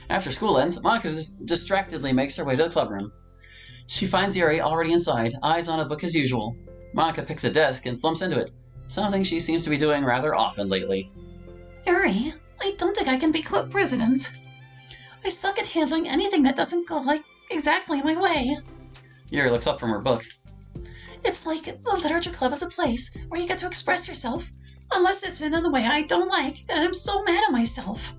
After school ends, Monica distractedly makes her way to the clubroom. She finds Yuri already inside, eyes on a book as usual. Monica picks a desk and slumps into it, something she seems to be doing rather often lately. Yuri, I don't think I can be club president. I suck at handling anything that doesn't go, exactly my way. Yuri looks up from her book. It's like a literature club is a place where you get to express yourself. Unless it's in a way I don't like, then I'm so mad at myself.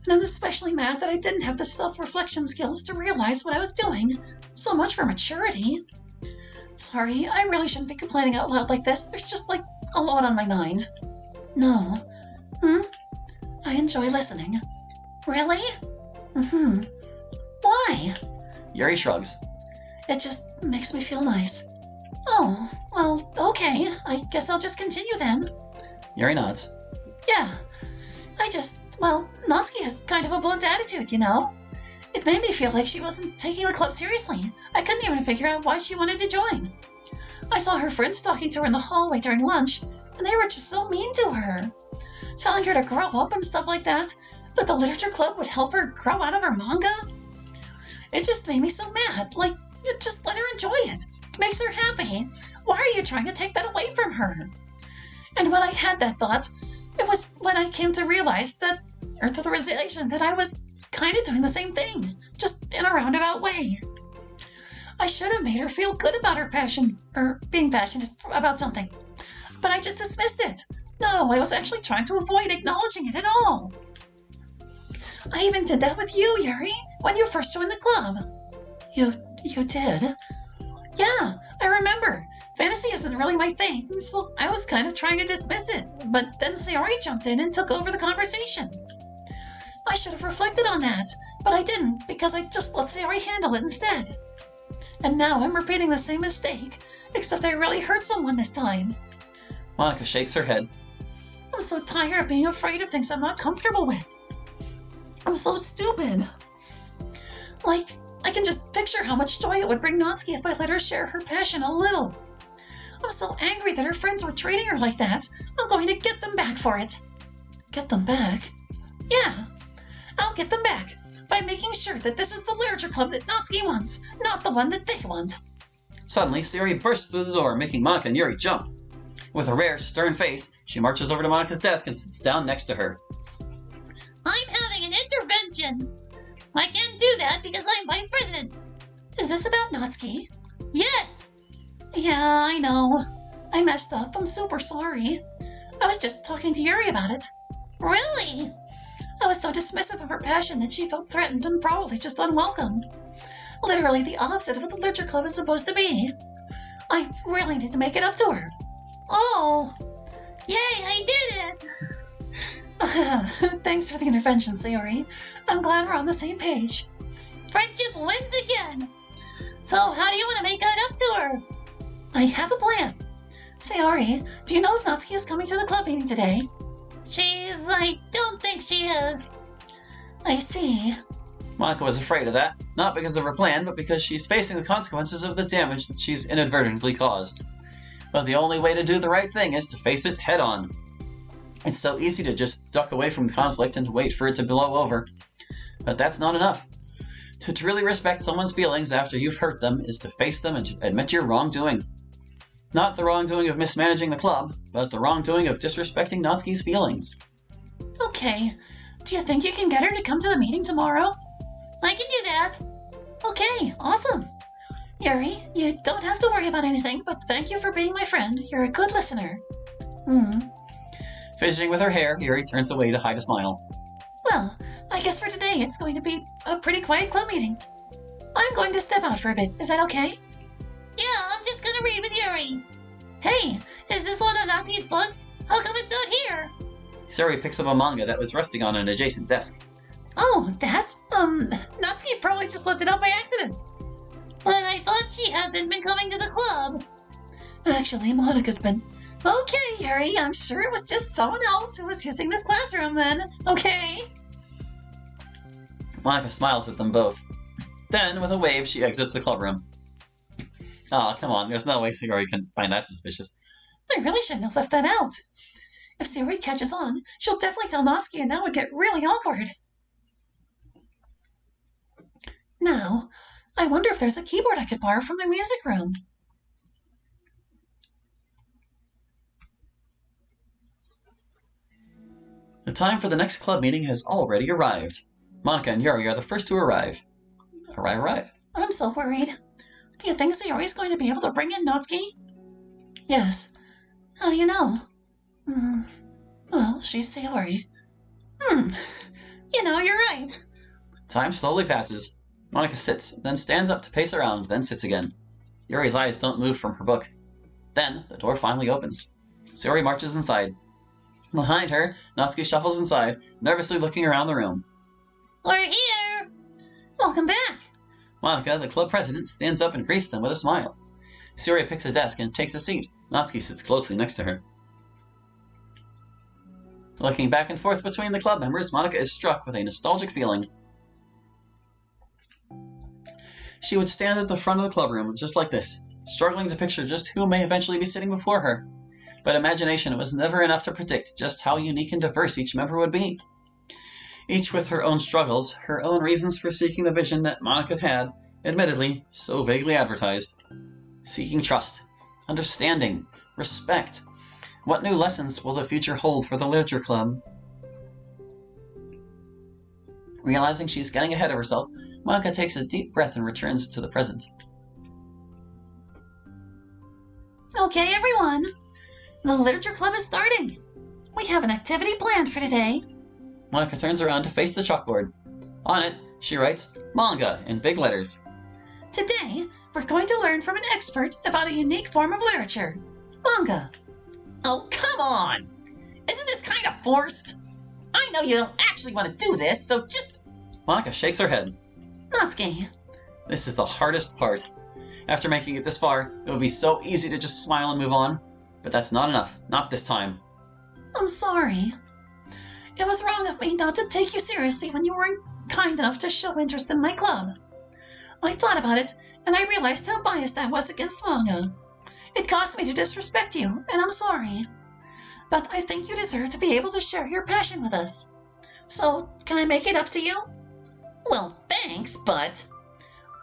And I'm especially mad that I didn't have the self-reflection skills to realize what I was doing. So much for maturity. Sorry, I really shouldn't be complaining out loud like this. There's just, a lot on my mind. No. I enjoy listening. Really? Why? Yuri shrugs. It just makes me feel nice. Oh, well, okay. I guess I'll just continue then. Yuri nods. Yeah. Natsuki has kind of a blunt attitude, you know? It made me feel like she wasn't taking the club seriously. I couldn't even figure out why she wanted to join. I saw her friends talking to her in the hallway during lunch, and they were just so mean to her. Telling her to grow up and stuff like that the literature club would help her grow out of her manga. It just made me so mad. Just let her enjoy it. It makes her happy. Why are you trying to take that away from her? And when I had that thought, it was when I came to realize the realization that I was kind of doing the same thing, just in a roundabout way. I should have made her feel good about her passion, or being passionate about something. But I just dismissed it. No, I was actually trying to avoid acknowledging it at all. I even did that with you, Yuri, when you first joined the club. You did? Yeah, I remember. Fantasy isn't really my thing, so I was kind of trying to dismiss it, but then Sayori jumped in and took over the conversation. I should have reflected on that, but I didn't because I just let Sayori handle it instead. And now I'm repeating the same mistake, except I really hurt someone this time. Monica shakes her head. I'm so tired of being afraid of things I'm not comfortable with. I'm so stupid. I can just picture how much joy it would bring Natsuki if I let her share her passion a little. I'm so angry that her friends were treating her like that. I'm going to get them back for it. Get them back? Yeah, I'll get them back by making sure that this is the literature club that Natsuki wants, not the one that they want. Suddenly, Sayori bursts through the door, making Monica and Yuri jump. With a rare, stern face, she marches over to Monica's desk and sits down next to her. I'm having an intervention. I can't do that because I'm vice president. Is this about Natsuki? Yes. Yeah, I know. I messed up. I'm super sorry. I was just talking to Yuri about it. Really? I was so dismissive of her passion that she felt threatened and probably just unwelcome. Literally the opposite of what the literature club is supposed to be. I really need to make it up to her. Oh, yay, I did it! Thanks for the intervention, Sayori. I'm glad we're on the same page. Friendship wins again. So how do you want to make that up to her? I have a plan. Sayori, do you know if Natsuki is coming to the club meeting today? I don't think she is. I see. Monica was afraid of that, not because of her plan, but because she's facing the consequences of the damage that she's inadvertently caused. But the only way to do the right thing is to face it head on. It's so easy to just duck away from the conflict and wait for it to blow over. But that's not enough. To truly respect someone's feelings after you've hurt them is to face them and to admit your wrongdoing. Not the wrongdoing of mismanaging the club, but the wrongdoing of disrespecting Natsuki's feelings. Okay. Do you think you can get her to come to the meeting tomorrow? I can do that. Okay, awesome. Yuri, you don't have to worry about anything, but thank you for being my friend. You're a good listener. Fidgeting with her hair, Yuri turns away to hide a smile. Well, I guess for today it's going to be a pretty quiet club meeting. I'm going to step out for a bit. Is that okay? Yeah, I'm just gonna read with Yuri. Hey, Is this one of Natsuki's books? How come it's not here? Sayori picks up a manga that was resting on an adjacent desk. oh, that's, Natsuki probably just left it out by accident. But I thought she hasn't been coming to the club. Actually, Monika's been... Okay, Yuri, I'm sure it was just someone else who was using this classroom then. Okay? Monica smiles at them both. Then, with a wave, she exits the clubroom. Aw, come on, there's no way Sayori can find that suspicious. I really shouldn't have left that out. If Sayori catches on, she'll definitely tell Natsuki and that would get really awkward. Now, I wonder if there's a keyboard I could borrow from the music room. The time for the next club meeting has already arrived. Monica and Yuri are the first to arrive. Arrive. I'm so worried. Do you think Sayori's going to be able to bring in Natsuki? Yes. How do you know? Well, she's Sayori. You're right. Time slowly passes. Monica sits, then stands up to pace around, then sits again. Yuri's eyes don't move from her book. Then, the door finally opens. Sayori marches inside. Behind her, Natsuki shuffles inside, nervously looking around the room. We're here! Welcome back! Monica, the club president, stands up and greets them with a smile. Sayori picks a desk and takes a seat. Natsuki sits closely next to her. Looking back and forth between the club members, Monica is struck with a nostalgic feeling. She would stand at the front of the clubroom, just like this, struggling to picture just who may eventually be sitting before her. But imagination was never enough to predict just how unique and diverse each member would be. Each with her own struggles, her own reasons for seeking the vision that Monica had, admittedly, so vaguely advertised. Seeking trust, understanding, respect. What new lessons will the future hold for the Literature Club? Realizing she's getting ahead of herself, Monica takes a deep breath and returns to the present. Okay, everyone. The Literature Club is starting. We have an activity planned for today. Monica turns around to face the chalkboard. On it, she writes, manga, in big letters. Today, we're going to learn from an expert about a unique form of literature. Manga. Oh, come on! Isn't this kind of forced? I know you don't actually want to do this, so just... Monica shakes her head. Natsuki. This is the hardest part. After making it this far, it would be so easy to just smile and move on. But that's not enough. Not this time. I'm sorry. It was wrong of me not to take you seriously when you weren't kind enough to show interest in my club. I thought about it, and I realized how biased I was against manga. It caused me to disrespect you, and I'm sorry. But I think you deserve to be able to share your passion with us. So, can I make it up to you? Well, thanks, but...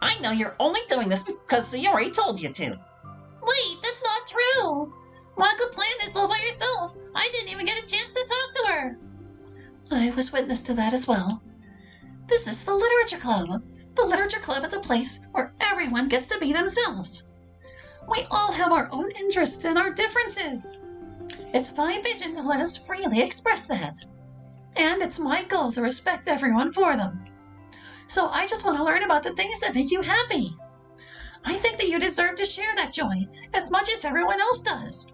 I know you're only doing this because Sayori told you to. Wait, that's not true! Monica planned this all by herself. I didn't even get a chance to talk to her. I was witness to that as well. This is the Literature Club. The Literature Club is a place where everyone gets to be themselves. We all have our own interests and our differences. It's my vision to let us freely express that. And it's my goal to respect everyone for them. So I just want to learn about the things that make you happy. I think that you deserve to share that joy as much as everyone else does.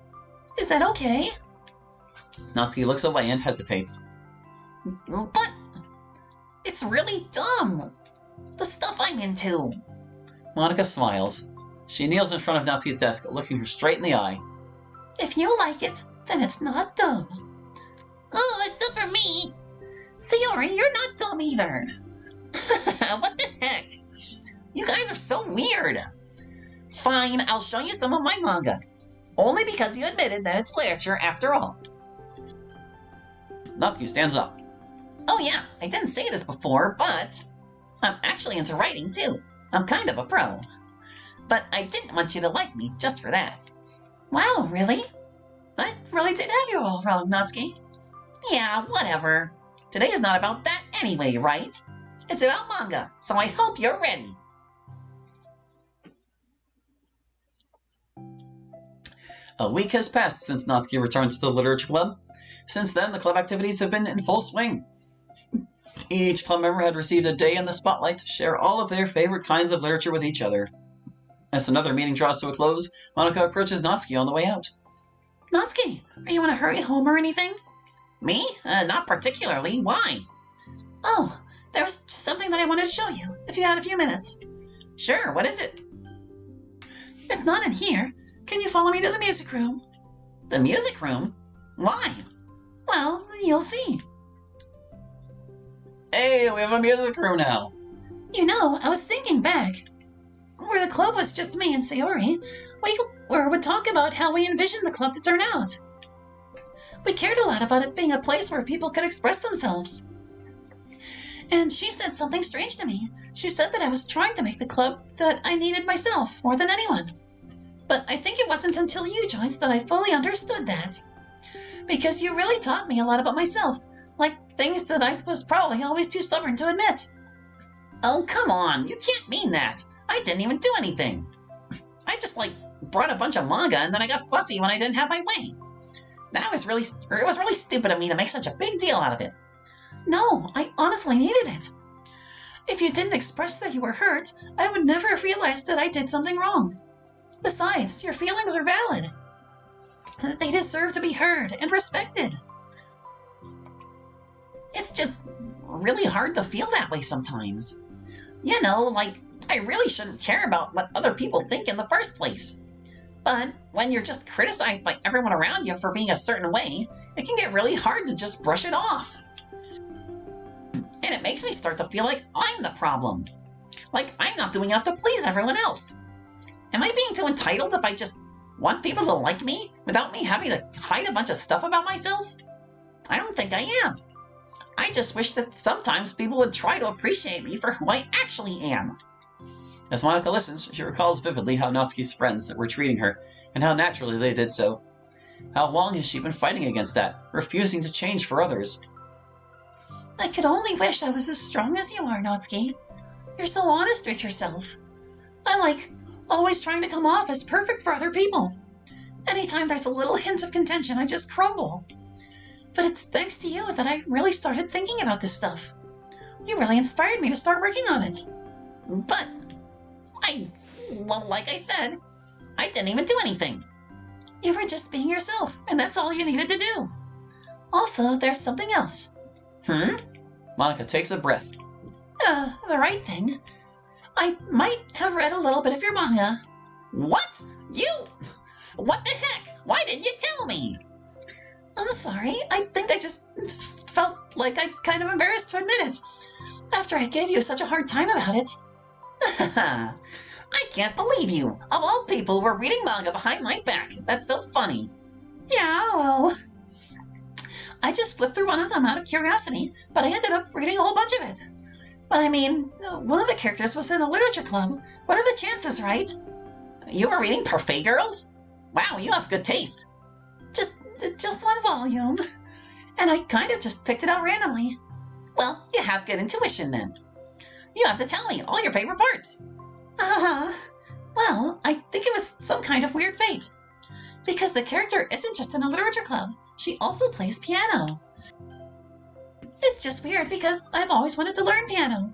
Is that okay? Natsuki looks away and hesitates. But it's really dumb. The stuff I'm into. Monica smiles. She kneels in front of Natsuki's desk, looking her straight in the eye. If you like it, then it's not dumb. Oh, except for me. Sayori, you're not dumb either. What the heck? You guys are so weird. Fine, I'll show you some of my manga. Only because you admitted that it's literature after all. Natsuki stands up. Oh yeah, I didn't say this before, but I'm actually into writing too. I'm kind of a pro. But I didn't want you to like me just for that. Wow, really? I really did have you all wrong, Natsuki. Yeah, whatever. Today is not about that anyway, right? It's about manga, so I hope you're ready. A week has passed since Natsuki returned to the Literature Club. Since then, the club activities have been in full swing. Each club member had received a day in the spotlight to share all of their favorite kinds of literature with each other. As another meeting draws to a close, Monica approaches Natsuki on the way out. Natsuki, are you in a hurry home or anything? Me? Not particularly. Why? Oh, there was just something that I wanted to show you, if you had a few minutes. Sure, what is it? It's not in here. Can you follow me to the music room? The music room? Why? Well, you'll see. Hey, we have a music room now. You know, I was thinking back. Where the club was just me and Sayori, we would talk about how we envisioned the club to turn out. We cared a lot about it being a place where people could express themselves. And she said something strange to me. She said that I was trying to make the club that I needed myself more than anyone. But I think it wasn't until you joined that I fully understood that. Because you really taught me a lot about myself, like things that I was probably always too stubborn to admit. Oh, come on. You can't mean that. I didn't even do anything. I just, brought a bunch of manga and then I got fussy when I didn't have my way. It was really stupid of me to make such a big deal out of it. No, I honestly needed it. If you didn't express that you were hurt, I would never have realized that I did something wrong. Besides, your feelings are valid. They deserve to be heard and respected. It's just really hard to feel that way sometimes. I really shouldn't care about what other people think in the first place. But when you're just criticized by everyone around you for being a certain way, it can get really hard to just brush it off. And it makes me start to feel like I'm the problem. Like I'm not doing enough to please everyone else. Am I being too entitled if I just want people to like me without me having to hide a bunch of stuff about myself? I don't think I am. I just wish that sometimes people would try to appreciate me for who I actually am. As Monica listens, she recalls vividly how Natsuki's friends were treating her, and how naturally they did so. How long has she been fighting against that, refusing to change for others? I could only wish I was as strong as you are, Natsuki. You're so honest with yourself. I'm always trying to come off as perfect for other people. Anytime there's a little hint of contention, I just crumble. But it's thanks to you that I really started thinking about this stuff. You really inspired me to start working on it. But like I said, I didn't even do anything. You were just being yourself, and that's all you needed to do. Also, there's something else. Monica takes a breath. The right thing. I might have read a little bit of your manga. What? You? What the heck? Why didn't you tell me? I'm sorry. I think I just felt like I'm kind of embarrassed to admit it. After I gave you such a hard time about it. I can't believe you. Of all people, were reading manga behind my back. That's so funny. Yeah, well, I just flipped through one of them out of curiosity, but I ended up reading a whole bunch of it. But I mean, one of the characters was in a literature club. What are the chances, right? You were reading Parfait Girls? Wow, you have good taste. Just one volume. And I kind of just picked it out randomly. Well, you have good intuition then. You have to tell me all your favorite parts. Well, I think it was some kind of weird fate. Because the character isn't just in a literature club, she also plays piano. It's just weird because I've always wanted to learn piano.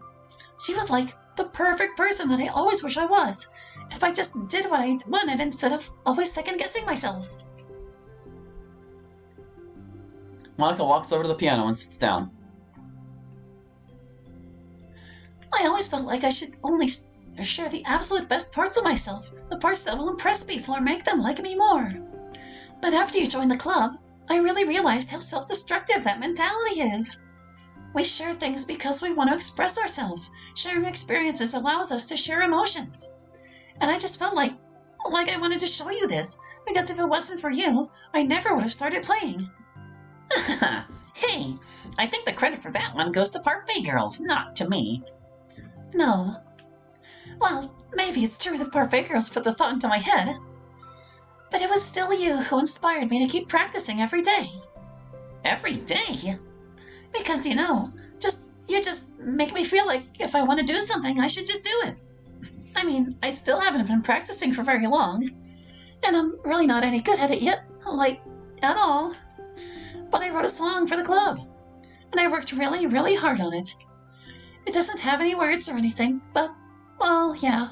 She was like the perfect person that I always wish I was, if I just did what I wanted instead of always second-guessing myself. Monica walks over to the piano and sits down. I always felt like I should only share the absolute best parts of myself, the parts that will impress people or make them like me more. But after you joined the club, I really realized how self-destructive that mentality is. We share things because we want to express ourselves. Sharing experiences allows us to share emotions. And I just felt like I wanted to show you this, because if it wasn't for you, I never would have started playing. Hey, I think the credit for that one goes to Parfait Girls, not to me. No. Well, maybe it's true that Parfait Girls put the thought into my head. But it was still you who inspired me to keep practicing every day. Every day? Because, you just make me feel like if I want to do something, I should just do it. I mean, I still haven't been practicing for very long, and I'm really not any good at it yet, at all. But I wrote a song for the club, and I worked really, really hard on it. It doesn't have any words or anything, but, well, yeah.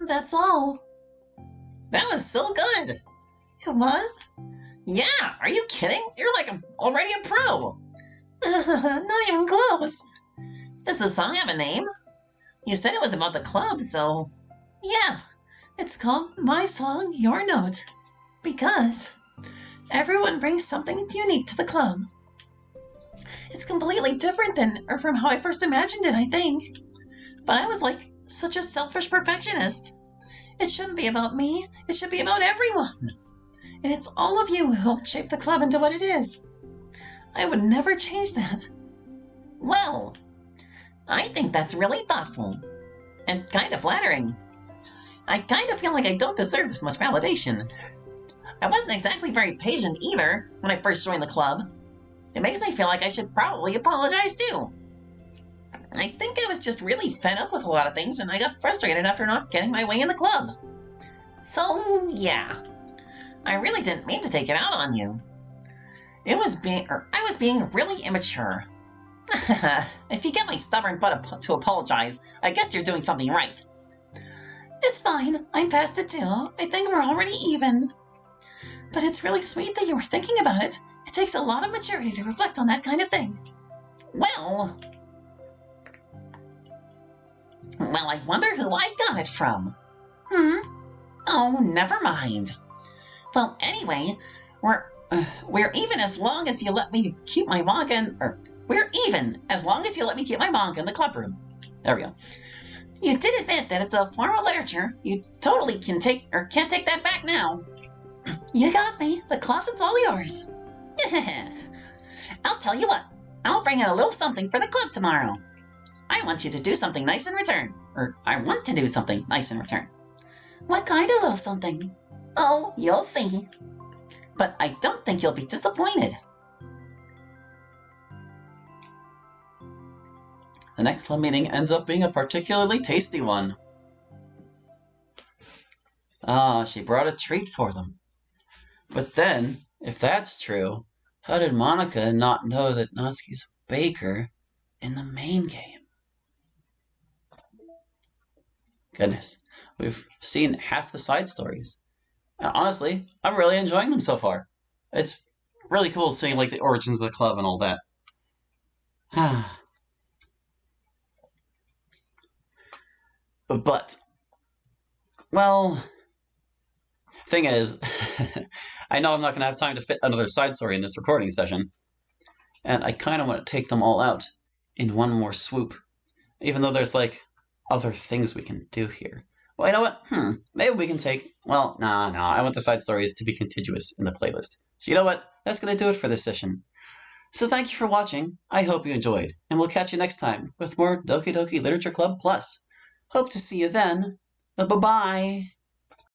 That's all. That was so good. It was? Yeah, are you kidding? You're like already a pro. Not even close. Does the song have a name? You said it was about the club, so... Yeah, it's called My Song, Your Note. Because everyone brings something unique to the club. It's completely different from how I first imagined it, I think. But I was like such a selfish perfectionist. It shouldn't be about me. It should be about everyone. And it's all of you who helped shape the club into what it is. I would never change that. Well, I think that's really thoughtful. And kind of flattering. I kind of feel like I don't deserve this much validation. I wasn't exactly very patient either when I first joined the club. It makes me feel like I should probably apologize too. I think I was just really fed up with a lot of things and I got frustrated after not getting my way in the club. So, yeah. I really didn't mean to take it out on you. I was being really immature. If you get my stubborn butt to apologize, I guess you're doing something right. It's fine. I'm past it too. I think we're already even. But it's really sweet that you were thinking about it. It takes a lot of maturity to reflect on that kind of thing. Well, I wonder who I got it from. Oh, never mind. Well, anyway, we're even as long as you let me keep my manga we're even as long as you let me keep my manga in the club room. There we go. You did admit that it's a form of literature. You totally can't take that back now. You got me. The closet's all yours. I'll tell you what. I'll bring in a little something for the club tomorrow. I want you to do something nice in return. Or I want to do something nice in return. What kind of little something? Oh, you'll see. But I don't think you'll be disappointed. The next club meeting ends up being a particularly tasty one. Ah, she brought a treat for them. But then, if that's true, how did Monica not know that Natsuki's a baker in the main game? Goodness, we've seen half the side stories. And honestly, I'm really enjoying them so far. It's really cool seeing like the origins of the club and all that. But, well, thing is, I know I'm not going to have time to fit another side story in this recording session, and I kind of want to take them all out in one more swoop, even though there's, like, other things we can do here. Well, you know what? Maybe we can take... Well, nah, I want the side stories to be contiguous in the playlist. So you know what? That's going to do it for this session. So thank you for watching. I hope you enjoyed, and we'll catch you next time with more Doki Doki Literature Club Plus. Hope to see you then. Bye-bye.